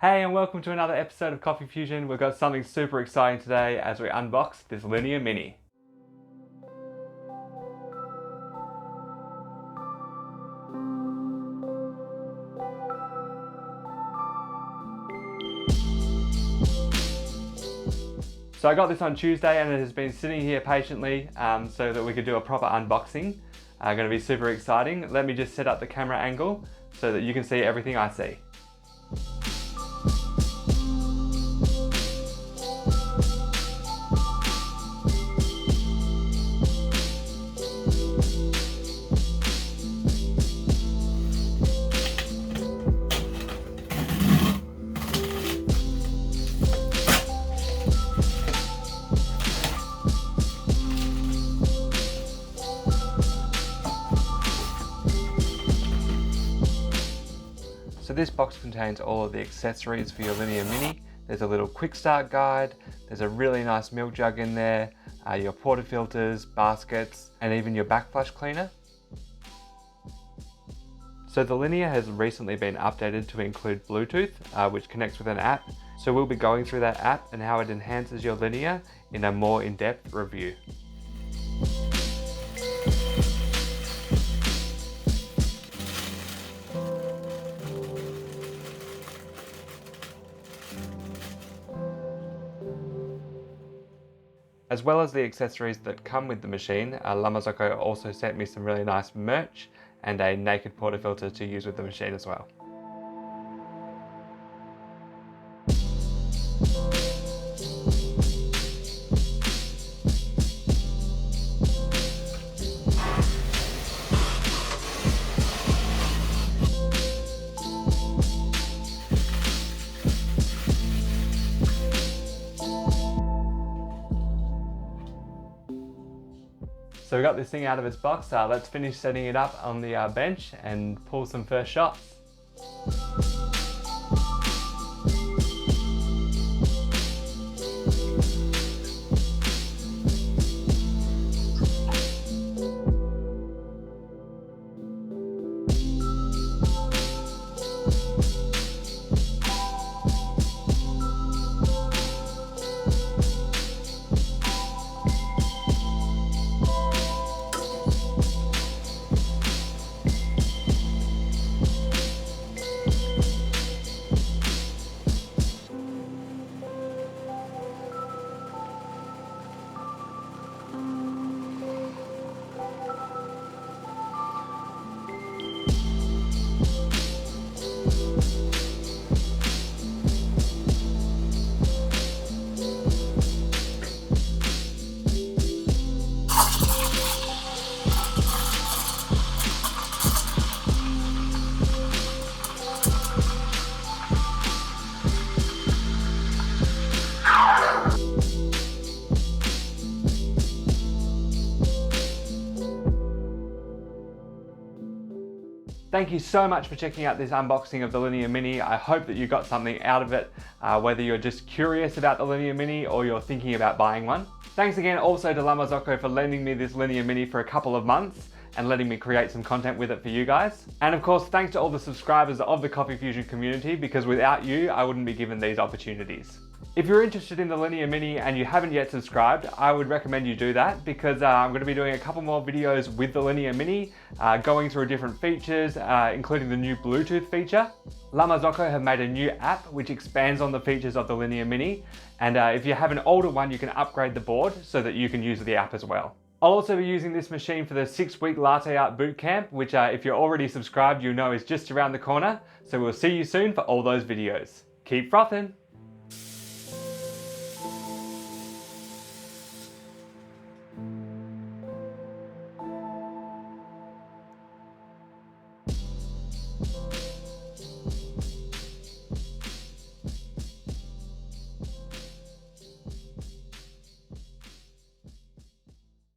Hey and welcome to another episode of Coffee Fusion. We've got something super exciting today as we unbox this Linea Mini. So I got this on Tuesday and it has been sitting here patiently so that we could do a proper unboxing. Going to be super exciting. Let me just set up the camera angle so that you can see everything I see. So this box contains all of the accessories for your Linea Mini. There's a little quick start guide, there's a really nice milk jug in there, your portafilters, baskets, and even your backflush cleaner. So the Linea has recently been updated to include Bluetooth, which connects with an app. So we'll be going through that app and how it enhances your Linea in a more in-depth review. As well as the accessories that come with the machine, Marzocco also sent me some really nice merch and a naked portafilter to use with the machine as well. So we got this thing out of its box. Let's finish setting it up on the bench and pull some first shots. Thank you so much for checking out this unboxing of the Linea Mini. I hope that you got something out of it, whether you're just curious about the Linea Mini or you're thinking about buying one. Thanks again also to Marzocco for lending me this Linea Mini for a couple of months and letting me create some content with it for you guys. And of course, thanks to all the subscribers of the Coffee Fusion community, because without you, I wouldn't be given these opportunities. If you're interested in the Linea Mini and you haven't yet subscribed, I would recommend you do that because I'm going to be doing a couple more videos with the Linea Mini, going through different features, including the new Bluetooth feature. Marzocco have made a new app which expands on the features of the Linea Mini, and if you have an older one, you can upgrade the board so that you can use the app as well. I'll also be using this machine for the 6-week latte art bootcamp, which if you're already subscribed, you know is just around the corner. So we'll see you soon for all those videos. Keep frothing!